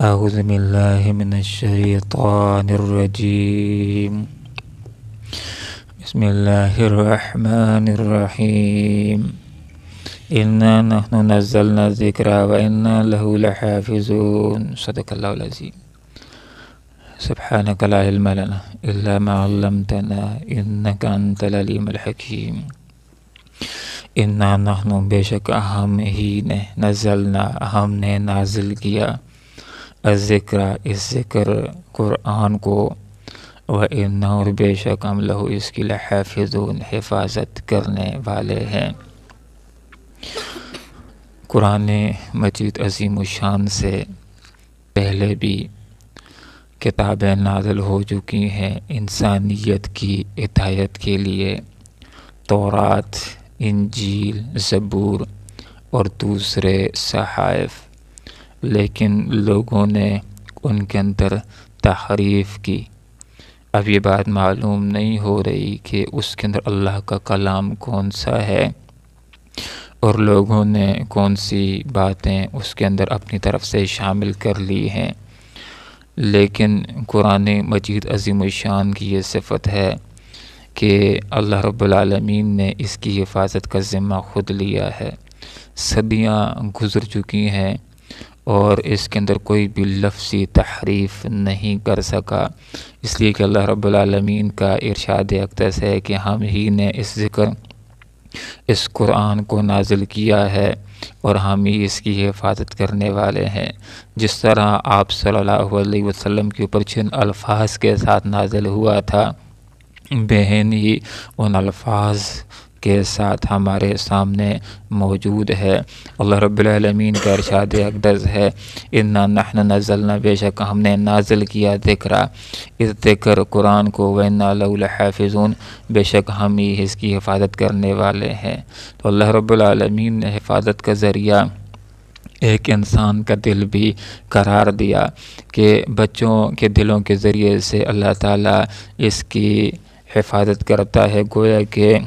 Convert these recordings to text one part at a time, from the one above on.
أعوذ بالله من الشيطان الرجيم. بسم الله الرحمن الرحيم. إنا نحن نزلنا الذكر وإنا له لحافظون. صدق الله العظيم. سبحانك لا علم لنا إلا ما علمتنا إنك أنت العليم الحكيم. إنا نحن بے شک ہم ہی نے نزلنا ہم نے نازل کیا الذکر اس ذکر قرآن کو وَإِنَّا اور بے شک ہم لہو اس کی لحافظون حفاظت کرنے والے ہیں۔ قرآن مجید عظیم الشان سے پہلے بھی کتابیں نازل ہو چکی ہیں انسانیت کی ہدایت کے لیے، تورات، انجیل، زبور اور دوسرے صحائف، لیکن لوگوں نے ان کے اندر تحریف کی۔ اب یہ بات معلوم نہیں ہو رہی کہ اس کے اندر اللہ کا کلام کون سا ہے اور لوگوں نے کون سی باتیں اس کے اندر اپنی طرف سے شامل کر لی ہیں۔ لیکن قرآن مجید عظیم الشان کی یہ صفت ہے کہ اللہ رب العالمین نے اس کی حفاظت کا ذمہ خود لیا ہے۔ صدیاں گزر چکی ہیں اور اس کے اندر کوئی بھی لفظی تحریف نہیں کر سکا، اس لیے کہ اللہ رب العالمین کا ارشاد اقدس ہے کہ ہم ہی نے اس قرآن کو نازل کیا ہے اور ہم ہی اس کی حفاظت کرنے والے ہیں۔ جس طرح آپ صلی اللہ علیہ وسلم کے اوپر جن الفاظ کے ساتھ نازل ہوا تھا، بہن ہی ان الفاظ کے ساتھ ہمارے سامنے موجود ہے۔ اللہ رب العالمین کا ارشاد اقدس ہے اِنَّا نَحْنُ نَزَّلْنَا بے شک ہم نے نازل کیا ذکر اس ذکر قرآن کو وَإِنَّا لَهُ لَحَافِظُونَ بے شک ہم ہی اس کی حفاظت کرنے والے ہیں۔ تو اللہ رب العالمین نے حفاظت کا ذریعہ ایک انسان کا دل بھی قرار دیا کہ بچوں کے دلوں کے ذریعے سے اللہ تعالیٰ اس کی حفاظت کرتا ہے، گویا کہ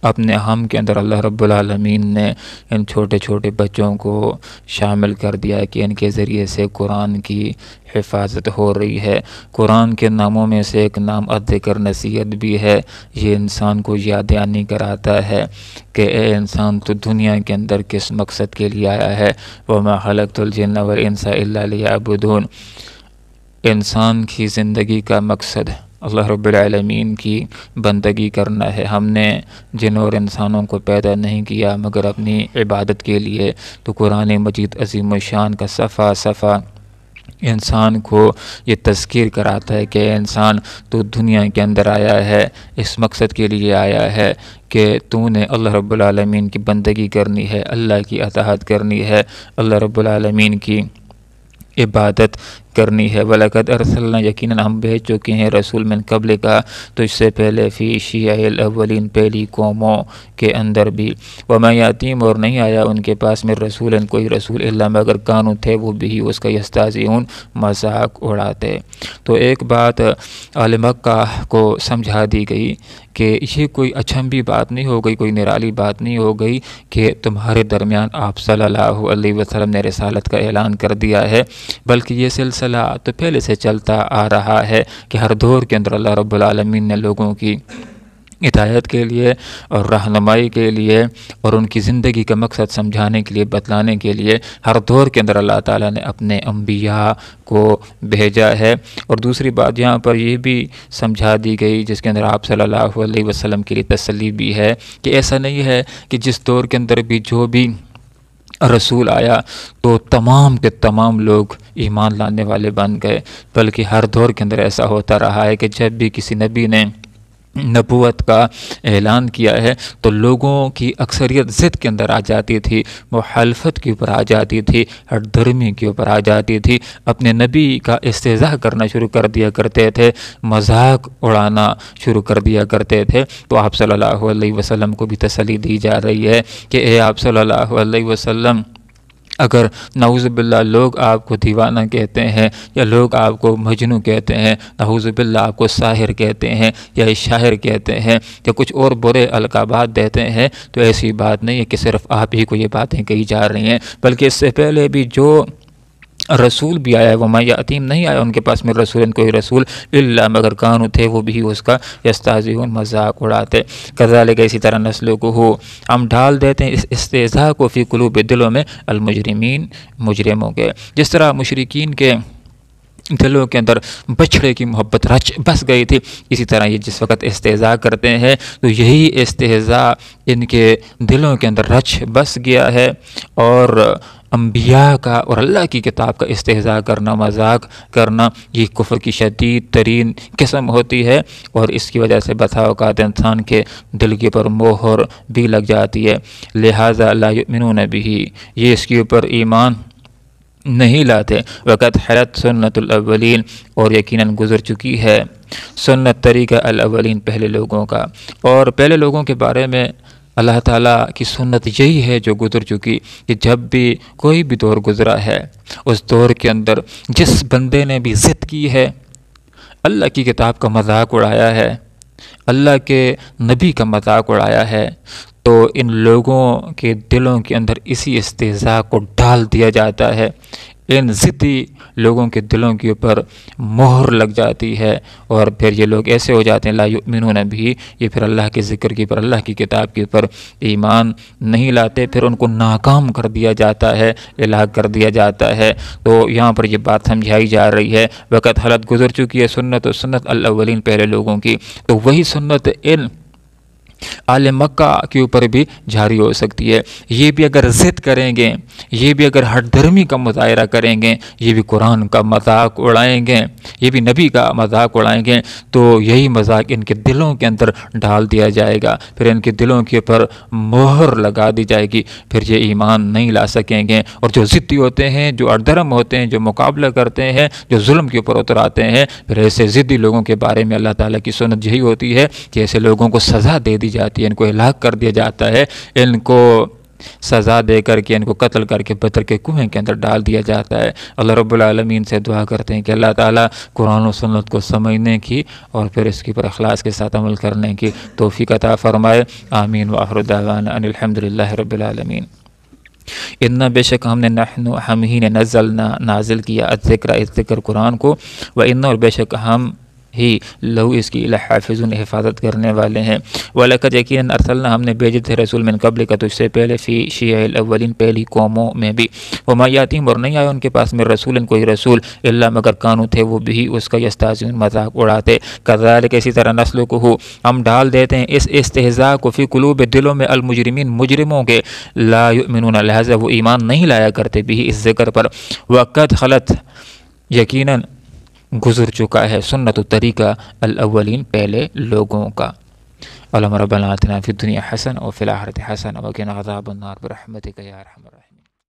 اپنے ہم کے اندر اللہ رب العالمین نے ان چھوٹے چھوٹے بچوں کو شامل کر دیا کہ ان کے ذریعے سے قرآن کی حفاظت ہو رہی ہے۔ قرآن کے ناموں میں سے ایک نام الذکر نصیحت بھی ہے۔ یہ انسان کو یاد دہانی کراتا ہے کہ اے انسان تو دنیا کے اندر کس مقصد کے لیے آیا ہے، وَمَا خَلَقْتُ الْجِنَّ وَالْإِنسَ إِلَّا لِيَعْبُدُونِ۔ انسان کی زندگی کا مقصد اللہ رب العالمین کی بندگی کرنا ہے۔ ہم نے جن اور انسانوں کو پیدا نہیں کیا مگر اپنی عبادت کے لیے۔ تو قرآن مجید عظیم الشان کا صفحہ صفحہ انسان کو یہ تذکیر کراتا ہے کہ انسان تو دنیا کے اندر آیا ہے، اس مقصد کے لیے آیا ہے کہ تو نے اللہ رب العالمین کی بندگی کرنی ہے، اللہ کی اطاعت کرنی ہے، اللہ رب العالمین کی عبادت کرنی ہے۔ وَلَقَدْ أَرْسَلْنَا یقیناً ہم بھیج چکے ہیں رسول من قبل کا تو اس سے پہلے فی شیع الاولین پہلی قوموں کے اندر بھی، وَمَا یَأْتِیہِم اور نہیں آیا ان کے پاس میں رسول کوئی رسول الا مگر کانوا تھے وہ بھی اس کا یستہزئون مذاق اڑاتے۔ تو ایک بات اہل مکہ کو سمجھا دی گئی کہ یہ کوئی اچھمبی بات نہیں ہو گئی، کوئی نرالی بات نہیں ہو گئی کہ تمہارے درمیان آپ صلی اللہ علیہ وسلم نے رسالت کا اعلان کر دیا ہے، بلکہ یہ سلسلہ تو پہلے سے چلتا آ رہا ہے کہ ہر دور کے اندر اللہ رب العالمین نے لوگوں کی ہدایت کے لیے اور رہنمائی کے لیے اور ان کی زندگی کا مقصد سمجھانے کے لیے، بتلانے کے لیے ہر دور کے اندر اللہ تعالیٰ نے اپنے انبیاء کو بھیجا ہے۔ اور دوسری بات یہاں پر یہ بھی سمجھا دی گئی جس کے اندر آپ صلی اللہ علیہ وسلم کے لیے تسلی بھی ہے کہ ایسا نہیں ہے کہ جس دور کے اندر بھی جو بھی رسول آیا تو تمام کے تمام لوگ ایمان لانے والے بن گئے، بلکہ ہر دور کے اندر ایسا ہوتا رہا ہے کہ جب بھی کسی نبی نے نبوت کا اعلان کیا ہے تو لوگوں کی اکثریت ضد کے اندر آ جاتی تھی، مخالفت کے اوپر آ جاتی تھی، ہٹ دھرمی کے اوپر آ جاتی تھی، اپنے نبی کا استہزاء کرنا شروع کر دیا کرتے تھے، مذاق اڑانا شروع کر دیا کرتے تھے۔ تو آپ صلی اللہ علیہ وسلم کو بھی تسلی دی جا رہی ہے کہ اے آپ صلی اللہ علیہ وسلم اگر نعوذ باللہ لوگ آپ کو دیوانہ کہتے ہیں یا لوگ آپ کو مجنوں کہتے ہیں، نعوذ باللہ آپ کو ساحر کہتے ہیں یا شاعر کہتے ہیں یا کچھ اور برے القابات دیتے ہیں، تو ایسی بات نہیں ہے کہ صرف آپ ہی کو یہ باتیں کہی جا رہی ہیں، بلکہ اس سے پہلے بھی جو رسول بھی آیا ہے، وما یاتیم نہیں آیا ان کے پاس میں رسول کوئی رسول الا مگر کانو تھے وہ بھی اس کا یستہزئون مذاق اڑاتے، کذالک اسی طرح نسلکہ ہم ڈال دیتے ہیں اس استہزاء کو فی قلوب دلوں میں المجرمین مجرموں کے، جس طرح مشرکین کے دلوں کے اندر بچھڑے کی محبت رچ بس گئی تھی، اسی طرح یہ جس وقت استہزاء کرتے ہیں تو یہی استہزاء ان کے دلوں کے اندر رچ بس گیا ہے، اور انبیاء کا اور اللہ کی کتاب کا استہزاء کرنا، مذاق کرنا، یہ کفر کی شدید ترین قسم ہوتی ہے، اور اس کی وجہ سے بسا اوقات انسان کے دل کے اوپر مہر بھی لگ جاتی ہے، لہٰذا لا یؤمنون بہ، یہ اس کے اوپر ایمان نہیں لاتے، وقت حلت سنت الاولین، اور یقیناً گزر چکی ہے سنت طریقہ الاولین پہلے لوگوں کا، اور پہلے لوگوں کے بارے میں اللہ تعالیٰ کی سنت یہی ہے جو گزر چکی، کہ جب بھی کوئی بھی دور گزرا ہے اس دور کے اندر جس بندے نے بھی ضد کی ہے، اللہ کی کتاب کا مذاق اڑایا ہے، اللہ کے نبی کا مذاق اڑایا ہے، تو ان لوگوں کے دلوں کے اندر اسی استہزاء کو ڈال دیا جاتا ہے، ان ضدی لوگوں کے دلوں کے اوپر مہر لگ جاتی ہے، اور پھر یہ لوگ ایسے ہو جاتے ہیں لا یؤمنون بھی، یہ پھر اللہ کے ذکر کے اوپر، اللہ کی کتاب کے اوپر ایمان نہیں لاتے، پھر ان کو ناکام کر دیا جاتا ہے، ہلاک کر دیا جاتا ہے۔ تو یہاں پر یہ بات سمجھائی جا رہی ہے وقت حالت گزر چکی ہے سنت و سنت الاولین پہلے لوگوں کی، تو وہی سنت ان آل مکہ کے اوپر بھی جاری ہو سکتی ہے، یہ بھی اگر ضد کریں گے، یہ بھی اگر ہٹ دھرمی کا مظاہرہ کریں گے، یہ بھی قرآن کا مذاق اڑائیں گے، یہ بھی نبی کا مذاق اڑائیں گے، تو یہی مذاق ان کے دلوں کے اندر ڈال دیا جائے گا، پھر ان کے دلوں کے اوپر مہر لگا دی جائے گی، پھر یہ ایمان نہیں لا سکیں گے، اور جو ضدی ہوتے ہیں، جو ہٹ دھرم ہوتے ہیں، جو مقابلہ کرتے ہیں، جو ظلم کے اوپر اتراتے ہیں، پھر ایسے ضدی لوگوں کے بارے میں اللہ تعالیٰ کی سنت یہی ہوتی ہے کہ ایسے لوگوں کو سزا دے دی جاتی ہے، ان کو ہلاک کر دیا جاتا ہے، ان کو سزا دے کر کے، ان کو قتل کر کے پتھر کے کنویں کے اندر ڈال دیا جاتا ہے۔ اللہ رب العالمین سے دعا کرتے ہیں کہ اللہ تعالیٰ قرآن و سنت کو سمجھنے کی اور پھر اس کے پر اخلاص کے ساتھ عمل کرنے کی توفیق عطا فرمائے، آمین، وآخر دعوانا ان الحمدللہ رب العالمین۔ اتنا بے شک ہم نے ہم ہی نے نازل کیا الذکر قرآن کو، وَإِنَّ اور بے شک ہم ہی لہو اس کی لحافظون حفاظت کرنے والے ہیں، وَلَقَدْ یقیناً ارسلنا ہم نے بھیجے تھے رسول من قبل کا تجھ سے پہلے فی شیع الاولین پہلی قوموں میں بھی، وما یاتیم اور نہیں آیا ان کے پاس میں رسول کوئی رسول الا مگر کانو تھے وہ بھی اس کا یستہزئون مذاق اڑاتے، کذالک اسی طرح نسلکہ ہم ڈال دیتے ہیں اس استہزاء کو فی قلوب دلوں میں المجرمین مجرموں کے، لا یؤمنون لہذا وہ ایمان نہیں لایا کرتے بھی اس ذکر پر، وقد خلت یقیناً گزر چکا ہے سنت و طریقہ الاولین پہلے لوگوں کا۔ اللہم ربنا آتنا فی الدنیا حسنہ وفی الآخرۃ حسنہ وقنا عذاب النار برحمتک یا ارحم الراحمین۔